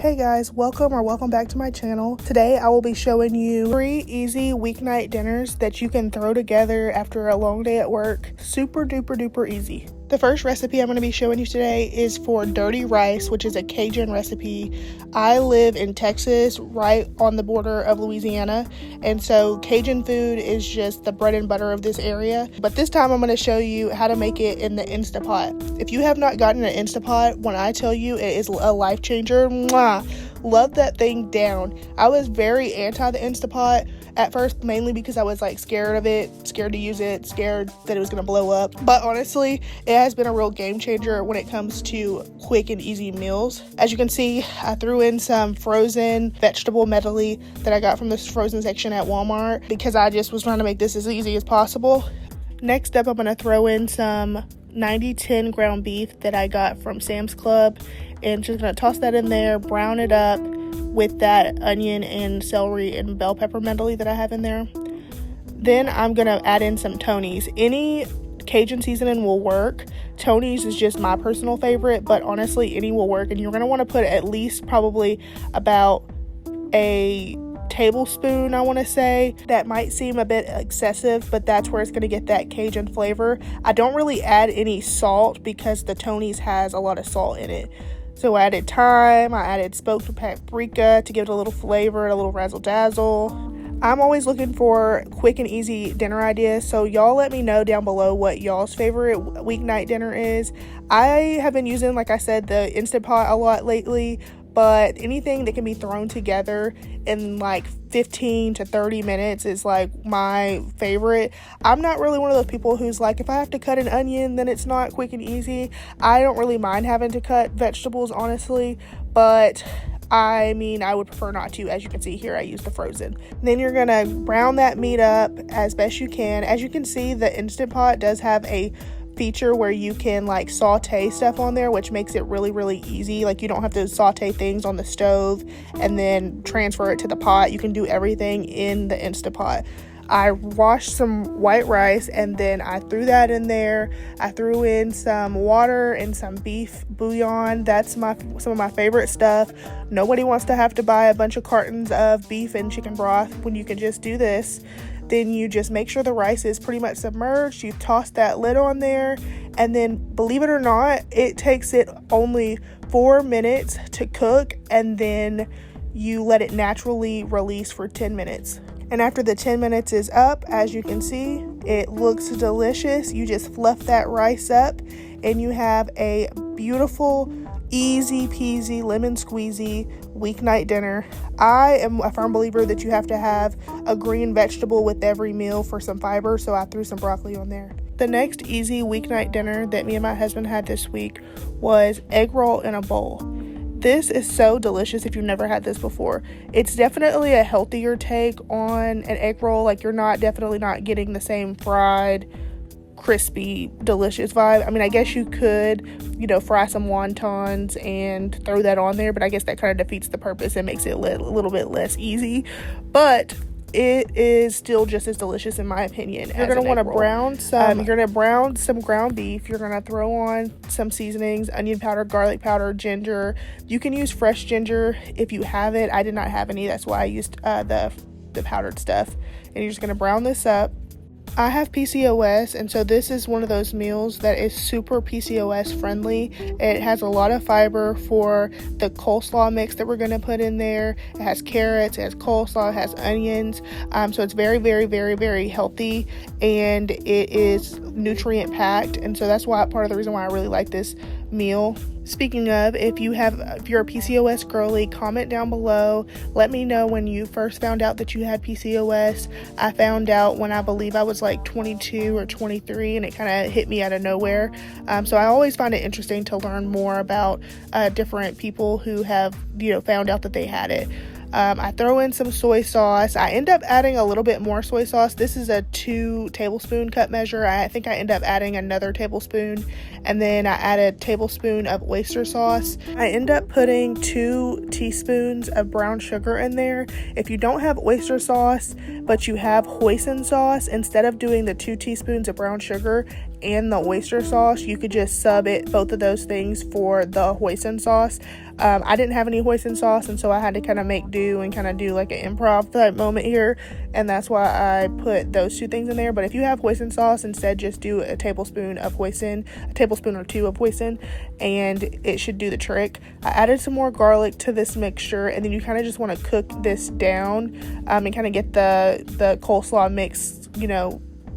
Hey guys, welcome back to my channel. Today I will be showing you 3 easy weeknight dinners that you can throw together after a long day at work. Super duper easy. The first recipe I'm going to be showing you today is for dirty rice, which is a Cajun recipe. I live in Texas, right on the border of Louisiana, and so Cajun food is just the bread and butter of this area. But this time I'm going to show you how to make it in the Instapot. If you have not gotten an Instapot, when I tell you it is a life changer, mwah, love that thing down. I was very anti the Instapot at first, mainly because I was like scared of it, scared to use it, scared that it was going to blow up. But honestly, it has been a real game changer when it comes to quick and easy meals. As you can see, I threw in some frozen vegetable medley that I got from this frozen section at Walmart because I just was trying to make this as easy as possible. Next up, I'm going to throw in some 90-10 ground beef that I got from Sam's Club, and just going to toss that in there, brown it up with that onion and celery and bell pepper medley that I have in there. Then I'm going to add in some Tony's. Any Cajun seasoning will work. Tony's is just my personal favorite, but honestly any will work, and you're going to want to put at least probably about a tablespoon, I want to say. That might seem a bit excessive, but that's where it's going to get that Cajun flavor. I don't really add any salt because the Tony's has a lot of salt in it. So I added thyme, I added smoked paprika to give it a little flavor, a little razzle dazzle. I'm always looking for quick and easy dinner ideas, so y'all let me know down below what y'all's favorite weeknight dinner is. I have been using, like I said, the Instant Pot a lot lately, but anything that can be thrown together in like 15 to 30 minutes is like my favorite. I'm not really one of those people who's like, if I have to cut an onion, then it's not quick and easy. I don't really mind having to cut vegetables, honestly, but I mean, I would prefer not to. As you can see here, I use the frozen. Then you're gonna brown that meat up as best you can. As you can see, the Instant Pot does have a feature where you can like saute stuff on there, which makes it really easy. Like, you don't have to saute things on the stove and then transfer it to the pot. You can do everything in the Instant Pot. I washed some white rice and then I threw that in there. I threw in some water and some beef bouillon. That's some of my favorite stuff. Nobody wants to have to buy a bunch of cartons of beef and chicken broth when you can just do this. Then you just make sure the rice is pretty much submerged. You toss that lid on there, and then, believe it or not, it takes it only 4 minutes to cook, and then you let it naturally release for 10 minutes. And after the 10 minutes is up, as you can see, it looks delicious. You just fluff that rice up, and you have a beautiful, easy peasy, lemon squeezy weeknight dinner. I am a firm believer that you have to have a green vegetable with every meal for some fiber, so I threw some broccoli on there. The next easy weeknight dinner that me and my husband had this week was egg roll in a bowl. This is so delicious if you've never had this before. It's definitely a healthier take on an egg roll. Like, you're definitely not getting the same fried, crispy, delicious vibe. I mean, I guess you could, fry some wontons and throw that on there, but I guess that kind of defeats the purpose and makes it a little bit less easy. But it is still just as delicious in my opinion. You're going to want to brown some ground beef. You're going to throw on some seasonings, onion powder, garlic powder, ginger. You can use fresh ginger if you have it. I did not have any. That's why I used the powdered stuff. And you're just going to brown this up. I have PCOS, and so this is one of those meals that is super PCOS friendly. It has a lot of fiber for the coleslaw mix that we're going to put in there. It has carrots, it has coleslaw, it has onions. So it's very healthy, and it is nutrient packed, and so that's why part of the reason why I really like this meal. Speaking of, if you're a PCOS girly, comment down below. Let me know when you first found out that you had PCOS. I found out when I believe I was like 22 or 23, and it kind of hit me out of nowhere. So I always find it interesting to learn more about different people who have, found out that they had it. I throw in some soy sauce. I end up adding a little bit more soy sauce. This is a 2 tablespoon cup measure. I think I end up adding another tablespoon, and then I add a tablespoon of oyster sauce. I end up putting 2 teaspoons of brown sugar in there. If you don't have oyster sauce, but you have hoisin sauce, instead of doing the 2 teaspoons of brown sugar, and the oyster sauce, you could just sub it, both of those things, for the hoisin sauce. I didn't have any hoisin sauce, and so I had to kind of make do and kind of do like an improv type moment here, and that's why I put those two things in there. But if you have hoisin sauce, instead just do a tablespoon or two of hoisin, and it should do the trick. I added some more garlic to this mixture, and then you kind of just want to cook this down and kind of get the coleslaw mix,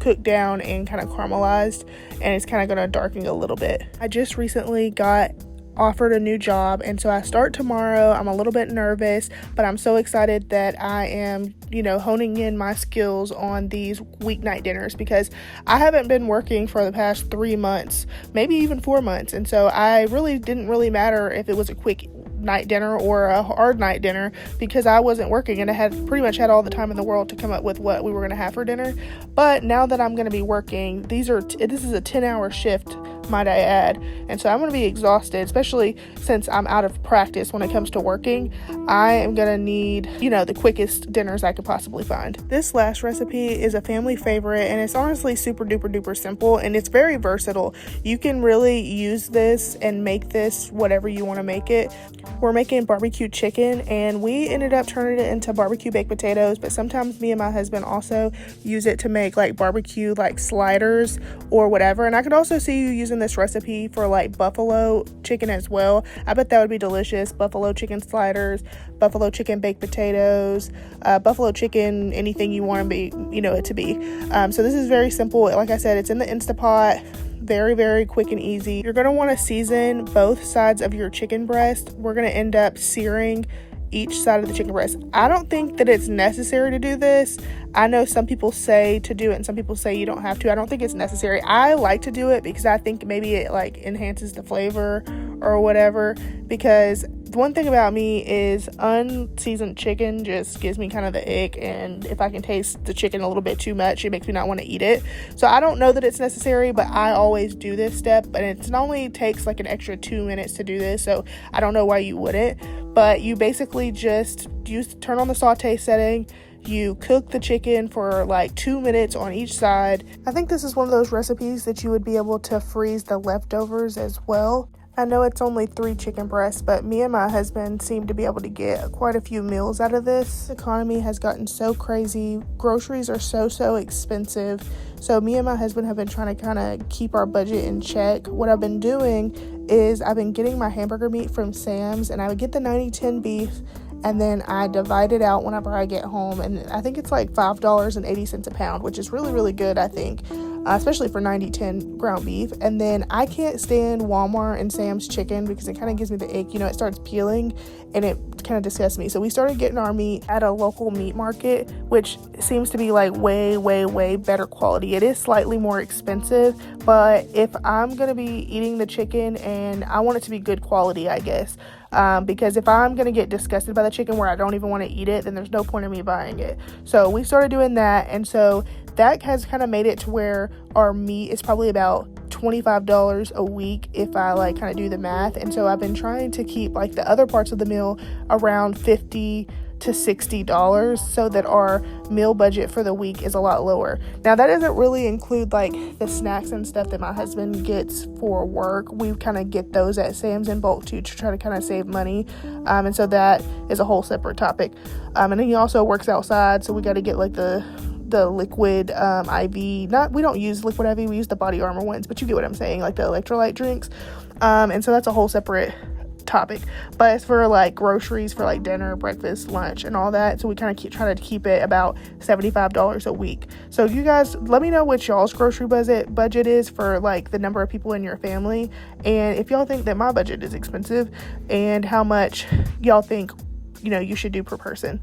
cooked down and kind of caramelized, and it's kind of going to darken a little bit. I just recently got offered a new job, and so I start tomorrow. I'm a little bit nervous, but I'm so excited that I am honing in my skills on these weeknight dinners, because I haven't been working for the past 3 months, maybe even 4 months, and so I really didn't matter if it was a quick night dinner or a hard night dinner, because I wasn't working and I had pretty much had all the time in the world to come up with what we were going to have for dinner. But now that I'm going to be working, this is a 10-hour shift, might I add, and so I'm going to be exhausted, especially since I'm out of practice when it comes to working. I am going to need the quickest dinners I could possibly find. This last recipe is a family favorite, and it's honestly super duper simple, and it's very versatile. You can really use this and make this whatever you want to make it. We're making barbecue chicken, and we ended up turning it into barbecue baked potatoes, but sometimes me and my husband also use it to make like barbecue like sliders or whatever. And I could also see you using this recipe for like buffalo chicken as well. I bet that would be delicious. Buffalo chicken sliders, buffalo chicken baked potatoes, buffalo chicken, anything you want to be, it to be. So this is very simple. Like I said, it's in the Instapot. Very quick and easy. You're going to want to season both sides of your chicken breast. We're going to end up searing each side of the chicken breast. I don't think that it's necessary to do this. I know some people say to do it and some people say you don't have to. I don't think it's necessary. I like to do it because I think maybe it like enhances the flavor or whatever, because the one thing about me is unseasoned chicken just gives me kind of the ick, and if I can taste the chicken a little bit too much, it makes me not want to eat it. So I don't know that it's necessary, but I always do this step, but it only takes like an extra 2 minutes to do this, so I don't know why you wouldn't. But you basically just turn on the saute setting. You cook the chicken for like 2 minutes on each side. I think this is one of those recipes that you would be able to freeze the leftovers as well. I know it's only 3 chicken breasts, but me and my husband seem to be able to get quite a few meals out of this. The economy has gotten so crazy. Groceries are so expensive. So me and my husband have been trying to kind of keep our budget in check. What I've been doing is I've been getting my hamburger meat from Sam's, and I would get the 90-10 beef, and then I divide it out whenever I get home, and I think it's like $5.80 a pound, which is really good, I think, especially for 90-10 ground beef. And then I can't stand Walmart and Sam's chicken because it kind of gives me the ick. It starts peeling and it kind of disgusts me. So we started getting our meat at a local meat market, which seems to be like way better quality. It is slightly more expensive, but if I'm gonna be eating the chicken, and I want it to be good quality, I guess, because if I'm gonna get disgusted by the chicken where I don't even want to eat it, then there's no point in me buying it. So we started doing that, and so that has kind of made it to where our meat is probably about $25 a week if I like kind of do the math. And so I've been trying to keep like the other parts of the meal around $50 to $60 so that our meal budget for the week is a lot lower. Now that doesn't really include like the snacks and stuff that my husband gets for work. We kind of get those at Sam's in bulk too, to try to kind of save money, and so that is a whole separate topic. And then he also works outside, so we got to get like the liquid IV. We don't use liquid IV, we use the Body Armor ones, but you get what I'm saying, like the electrolyte drinks. And so that's a whole separate topic. But it's for like groceries for like dinner, breakfast, lunch, and all that. So we kind of try to keep it about $75 a week. So you guys, let me know what y'all's grocery budget is for like the number of people in your family, and if y'all think that my budget is expensive, and how much y'all think you should do per person.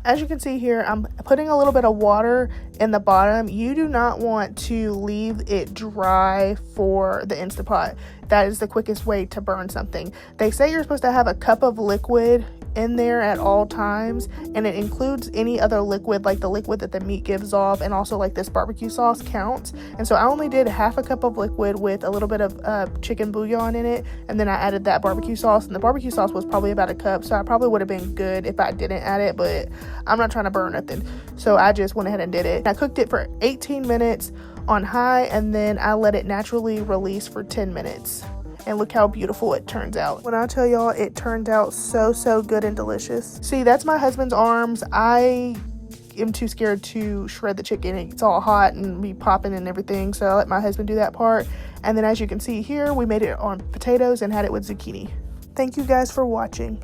As you can see here, I'm putting a little bit of water in the bottom. You do not want to leave it dry for the Instapot. That is the quickest way to burn something. They say you're supposed to have a cup of liquid in there at all times, and it includes any other liquid, like the liquid that the meat gives off, and also like this barbecue sauce counts. And so I only did half a cup of liquid with a little bit of chicken bouillon in it, and then I added that barbecue sauce, and the barbecue sauce was probably about a cup, so I probably would have been good if I didn't add it, but I'm not trying to burn nothing, so I just went ahead and did it. I cooked it for 18 minutes on high, and then I let it naturally release for 10 minutes. And look how beautiful it turns out. When I tell y'all, it turned out so good and delicious. See, that's my husband's arms. I am too scared to shred the chicken. It's all hot and be popping and everything, so I let my husband do that part. And then as you can see here, we made it on potatoes and had it with zucchini. Thank you guys for watching.